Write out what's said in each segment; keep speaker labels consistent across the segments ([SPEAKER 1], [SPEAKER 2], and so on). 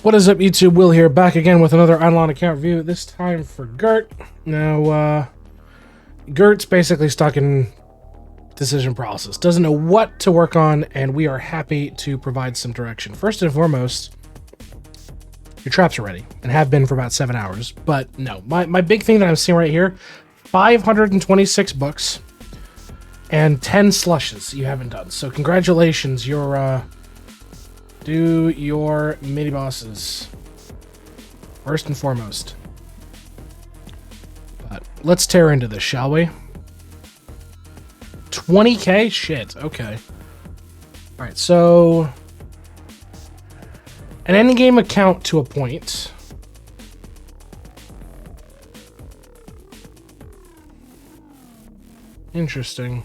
[SPEAKER 1] What is up, YouTube? Will here, back again with another online account review, this time for Gert. Now, Gert's basically stuck in decision paralysis, doesn't know what to work on, and we are happy to provide some direction. First and foremost, your traps are ready, and have been for about 7 hours, but no. My big thing that I'm seeing right here, 526 books, and 10 slushes you haven't done. So congratulations, you're, do your mini-bosses first and foremost. But let's tear into this, shall we? 20k? Shit, okay. Alright, so an endgame account to a point. Interesting.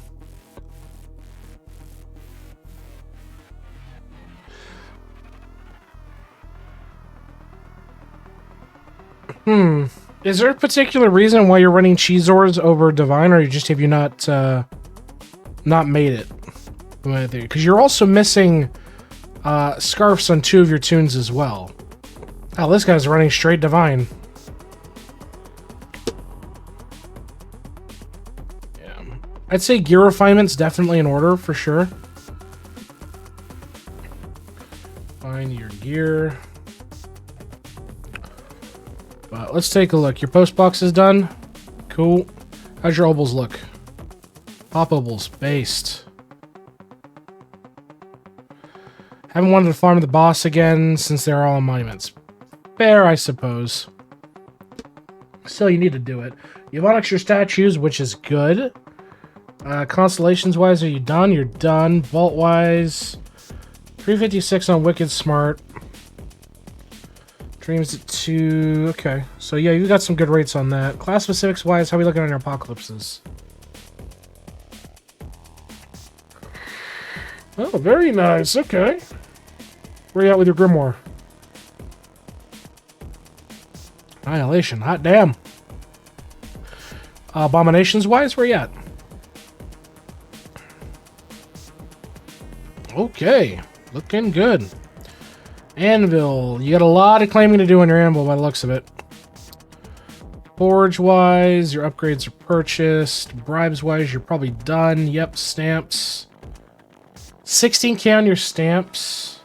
[SPEAKER 1] Is there a particular reason why you're running Cheezors over Divine, or you just have you not made it? Because you're also missing scarfs on 2 of your tunes as well. Oh, this guy's running straight Divine. Yeah, I'd say gear refinement's definitely in order for sure. Find your gear. But let's take a look. Your post box is done. Cool. How's your obols look? Pop obols. Based. Haven't wanted to farm the boss again since they're all on monuments. Fair, I suppose. Still, you need to do it. You have Onyx your statues, which is good. Constellations-wise, are you done? You're done. Vault-wise, 356 on Wicked Smart. Dreams at 2. Okay. So, yeah, you got some good rates on that. Class specifics-wise, how are we looking on your apocalypses? Oh, very nice. Okay. Where are you at with your grimoire? Annihilation. Hot damn. Abominations-wise, where you at? Okay. Looking good. Anvil. You got a lot of claiming to do on your anvil by the looks of it. Forge-wise, your upgrades are purchased. Bribes-wise, you're probably done. Yep, stamps. 16k on your stamps.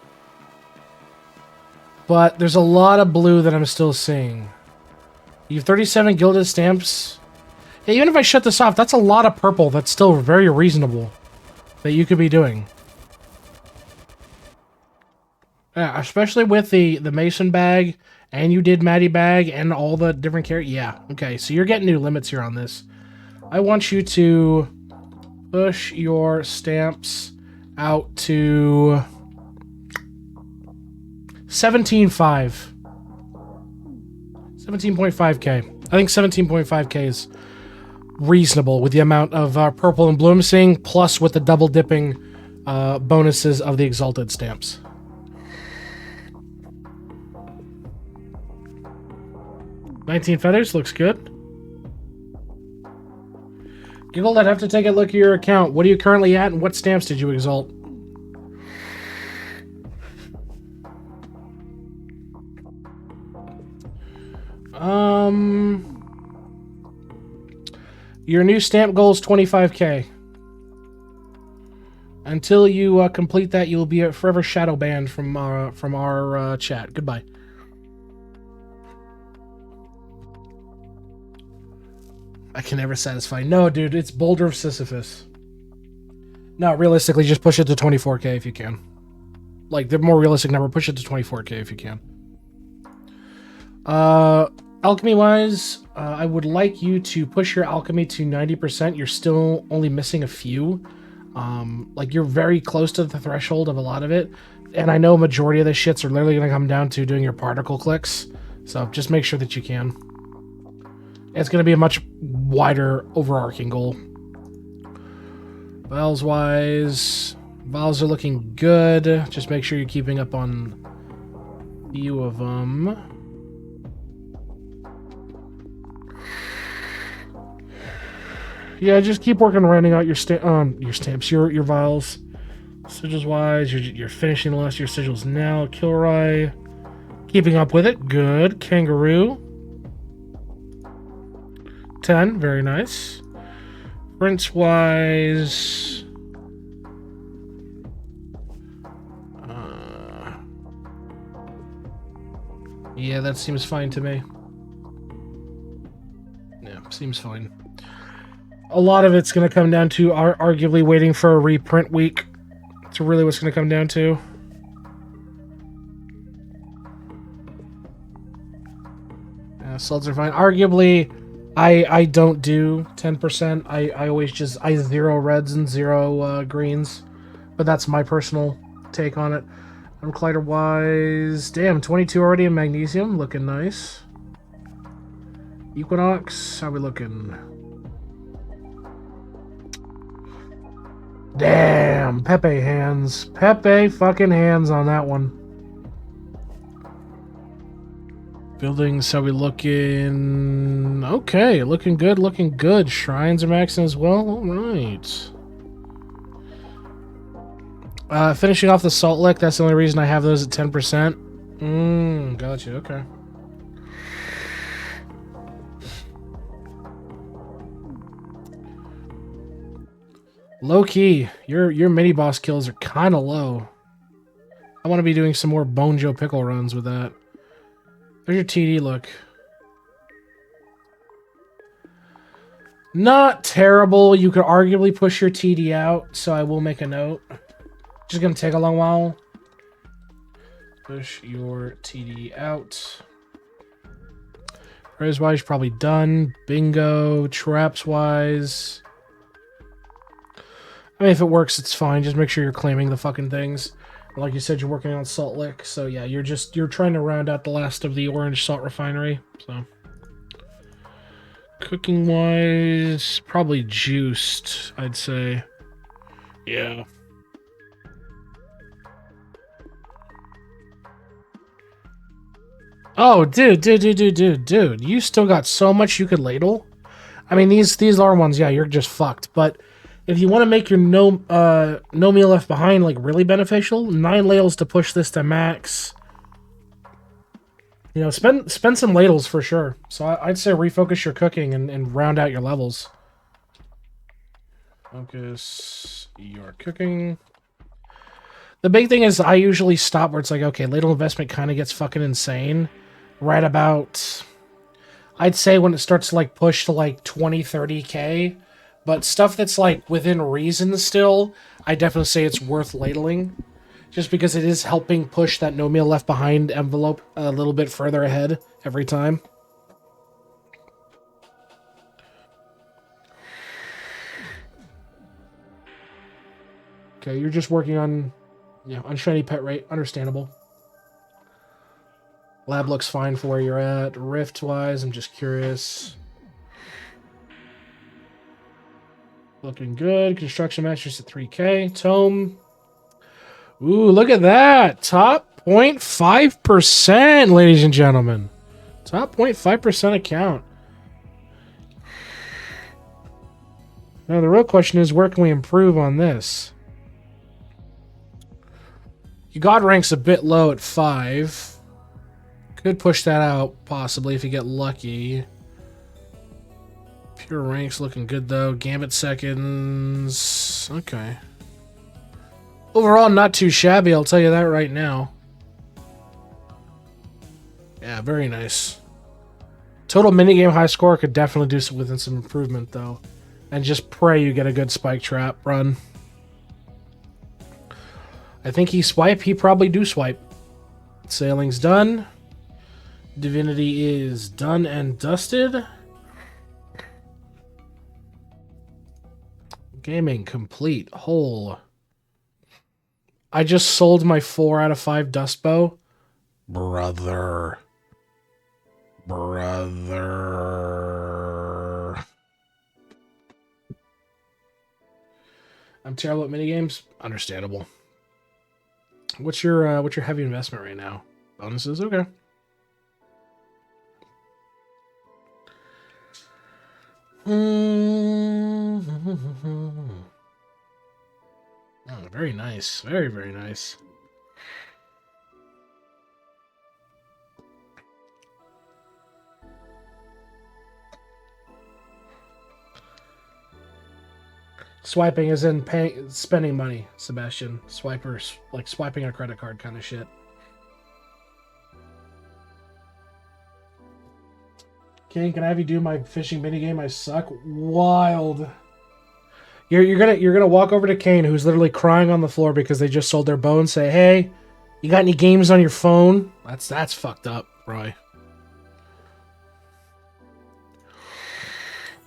[SPEAKER 1] But there's a lot of blue that I'm still seeing. You have 37 gilded stamps. Yeah, even if I shut this off, that's a lot of purple. That's still very reasonable that you could be doing. Yeah, especially with the Mason bag, and you did Maddie bag, and all the different characters. Yeah, okay, so you're getting new limits here on this. I want you to push your stamps out to 17.5. 17.5k. I think 17.5k is reasonable with the amount of purple and blue I'm seeing, plus with the double dipping bonuses of the Exalted stamps. $19 feathers looks good. Giggle, I'd have to take a look at your account. What are you currently at, and what stamps did you exalt? Your new stamp goal is 25k. Until you complete that, you'll be forever shadow banned from our chat. Goodbye. I can never satisfy. No, dude, it's Boulder of Sisyphus. No, realistically, just push it to 24k if you can. Like, the more realistic number, push it to 24k if you can. Alchemy-wise, I would like you to push your alchemy to 90%. You're still only missing a few. Like, you're very close to the threshold of a lot of it. And I know a majority of the shits are literally going to come down to doing your particle clicks. So just make sure that you can. It's going to be a much wider, overarching goal. Vials-wise, vials are looking good. Just make sure you're keeping up on a few of them. Yeah, just keep working on rounding out your stamps, your vials. Sigils-wise, you're finishing the last of your sigils now. Kilroy, Keeping up with it. Good. Kangaroo. 10. Very nice. Prince-wise... yeah, that seems fine to me. Yeah, seems fine. A lot of it's going to come down to arguably waiting for a reprint week. That's really what's going to come down to. Yeah, salts are fine. Arguably, I don't do 10%. I always just... I zero reds and zero greens. But that's my personal take on it. Collider-wise... Damn, 22 already in magnesium. Looking nice. Equinox, how we looking? Damn, Pepe hands. Pepe fucking hands on that one. Buildings, how we looking? Okay, looking good, looking good. Shrines are maxing as well. Alright. Finishing off the Salt Lick, that's the only reason I have those at 10%. Gotcha, okay. Low key, your mini boss kills are kind of low. I want to be doing some more Bone Joe Pickle runs with that. There's your TD look. Not terrible. You could arguably push your TD out, so I will make a note. Just gonna take a long while. Push your TD out. Prize-wise, probably done. Bingo. Traps-wise... I mean, if it works, it's fine. Just make sure you're claiming the fucking things. Like you said, you're working on Salt Lick, so yeah, you're trying to round out the last of the orange salt refinery. So, cooking wise, probably juiced, I'd say. Yeah. Oh, dude, you still got so much you could ladle. I mean, these are ones, yeah, you're just fucked, but. If you want to make your no meal left behind like really beneficial, 9 ladles to push this to max. You know, spend some ladles for sure. So I'd say refocus your cooking and round out your levels. Focus your cooking. The big thing is I usually stop where it's like, okay, ladle investment kind of gets fucking insane. Right about, I'd say when it starts to like push to like 20, 30K. But stuff that's, like, within reason still, I definitely say it's worth ladling. Just because it is helping push that no meal left behind envelope a little bit further ahead every time. Okay, you're just working on, on shiny pet rate. Understandable. Lab looks fine for where you're at. Rift-wise, I'm just curious. Looking good. Construction Masters at 3K. Tome. Ooh, look at that. Top 0.5%, ladies and gentlemen. Top 0.5% account. Now, the real question is, where can we improve on this? Your God rank's a bit low at 5. Could push that out, possibly, if you get lucky. Pure rank's looking good, though. Gambit seconds. Okay. Overall, not too shabby, I'll tell you that right now. Yeah, very nice. Total minigame high score could definitely do some within some improvement, though. And just pray you get a good spike trap run. I think he swipe. He probably do swipe. Sailing's done. Divinity is done and dusted. Gaming complete. Whole. I just sold my 4 out of 5 dust bow. Brother. I'm terrible at minigames. Understandable. What's your heavy investment right now? Bonuses? Okay. Oh, very nice. Very, very nice. Swiping is in paying, spending money, Sebastian. Swipers, like swiping a credit card kind of shit. King, can I have you do my fishing minigame? I suck. Wild. You're gonna walk over to Kane, who's literally crying on the floor because they just sold their bow, and say, "Hey, you got any games on your phone?" That's fucked up, Roy.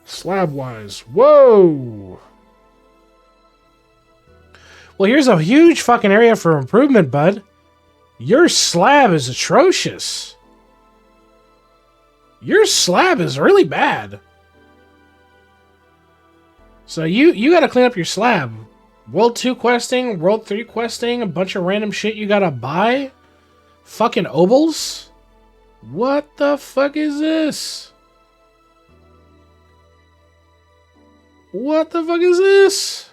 [SPEAKER 1] Slab wise, whoa. Well, here's a huge fucking area for improvement, bud. Your slab is atrocious. Your slab is really bad. So you gotta clean up your slab. World 2 questing, World 3 questing, a bunch of random shit you gotta buy. Fucking obols? What the fuck is this? What the fuck is this?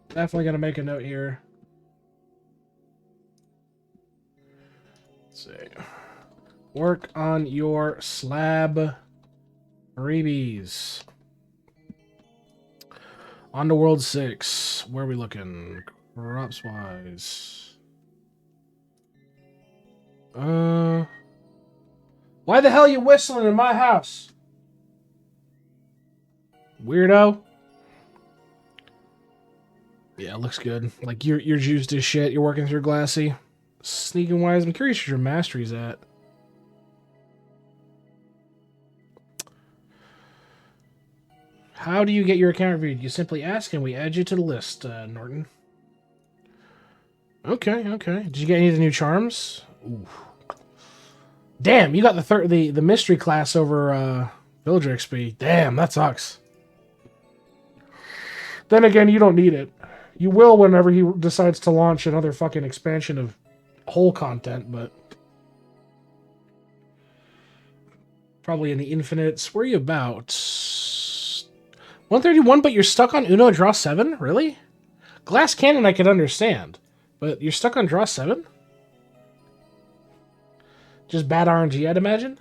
[SPEAKER 1] Definitely gonna make a note here. Let's see. Work on your slab freebies. On to World 6. Where are we looking? Crops wise. Why the hell are you whistling in my house? Weirdo. Yeah, it looks good. Like, you're juiced as shit. You're working through Glassy. Sneaking wise, I'm curious where your mastery's at. How do you get your account reviewed? You simply ask and we add you to the list, Norton. Okay, okay. Did you get any of the new charms? Ooh. Damn, you got the mystery class over Villager XP. Damn, that sucks. Then again, you don't need it. You will whenever he decides to launch another fucking expansion of whole content, but probably in the infinites. Where are you about? 131, but you're stuck on Uno Draw 7? Really? Glass Cannon I could understand, but you're stuck on Draw 7? Just bad RNG, I'd imagine?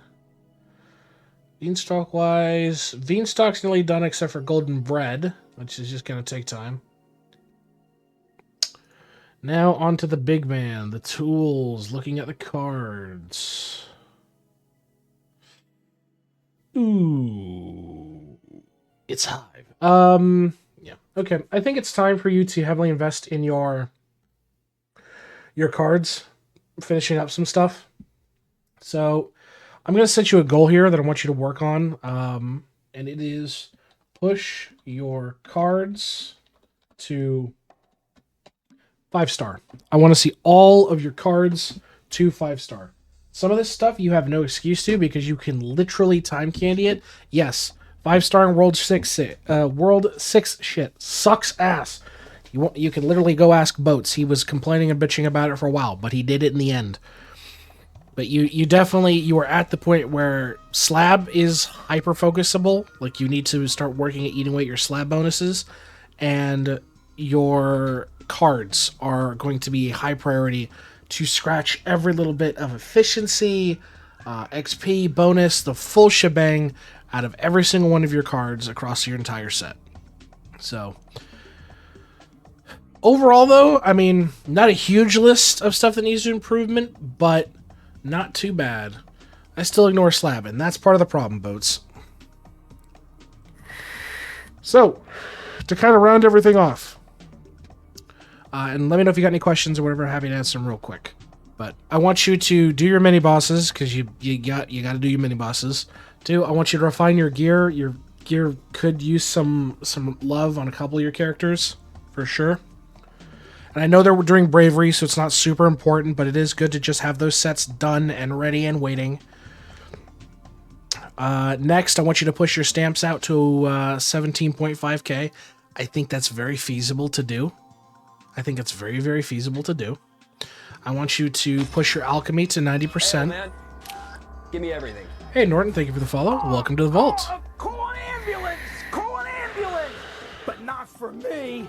[SPEAKER 1] Beanstalk-wise, Beanstalk's nearly done except for Golden Bread, which is just going to take time. Now on to the big man, the tools, looking at the cards. Ooh. It's Hive. Yeah. Okay. I think it's time for you to heavily invest in your cards, finishing up some stuff. So I'm going to set you a goal here that I want you to work on. And it is push your cards to 5-star. I want to see all of your cards to 5-star. Some of this stuff you have no excuse to because you can literally time candy it. Yes, 5-star in World 6 shit sucks ass. You can literally go ask Boats. He was complaining and bitching about it for a while, but he did it in the end. But you are at the point where slab is hyper focusable. Like, you need to start working at eating away your slab bonuses, and your cards are going to be a high priority to scratch every little bit of efficiency, XP, bonus, the full shebang out of every single one of your cards across your entire set. So overall, though, I mean, not a huge list of stuff that needs improvement, but not too bad. I still ignore slab, and that's part of the problem, Boats. So, to kind of round everything off, and let me know if you got any questions or whatever. I'm happy to answer them real quick. But I want you to do your mini bosses because you got to do your mini bosses. Two, I want you to refine your gear. Your gear could use some love on a couple of your characters for sure. And I know they're doing bravery, so it's not super important, but it is good to just have those sets done and ready and waiting. Next, I want you to push your stamps out to 17.5k. I think that's very feasible to do. I think it's very, very feasible to do. I want you to push your alchemy to 90%. Hey, man.
[SPEAKER 2] Give me everything.
[SPEAKER 1] Hey, Norton, thank you for the follow. Welcome to the vault.
[SPEAKER 3] Call an ambulance! Call an ambulance! But not for me.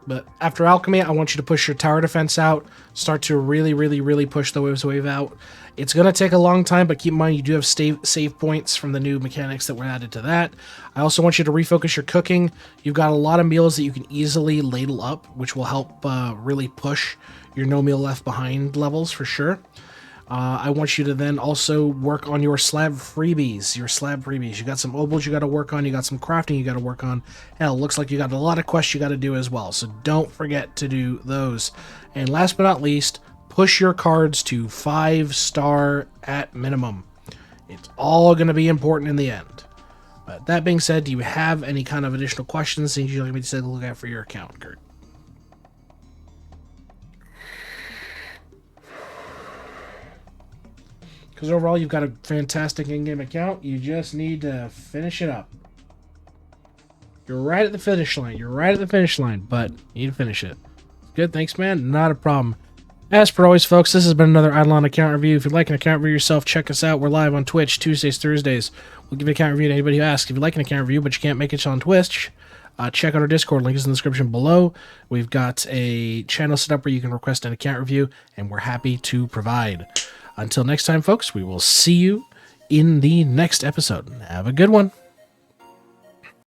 [SPEAKER 1] But after Alchemy, I want you to push your tower defense out. Start to really push the waves wave out. It's going to take a long time, but keep in mind you do have save points from the new mechanics that were added to that. I also want you to refocus your cooking. You've got a lot of meals that you can easily ladle up, which will help really push your no meal left behind levels for sure. I want you to then also work on your slab freebies. You got some obols you got to work on. You got some crafting you got to work on. Hell, looks like you got a lot of quests you got to do as well. So don't forget to do those. And last but not least, push your cards to 5-star at minimum. It's all going to be important in the end. But that being said, do you have any kind of additional questions, things you'd like me to take a look at for your account, Gert? Because overall, you've got a fantastic in-game account. You just need to finish it up. You're right at the finish line. But you need to finish it. Good, thanks, man. Not a problem. As per always, folks, this has been another Eidolon account review. If you'd like an account review yourself, check us out. We're live on Twitch Tuesdays, Thursdays. We'll give an account review to anybody who asks. If you'd like an account review, but you can't make it on Twitch, check out our Discord. Link is in the description below. We've got a channel set up where you can request an account review, and we're happy to provide. Until next time, folks, we will see you in the next episode. Have a good one.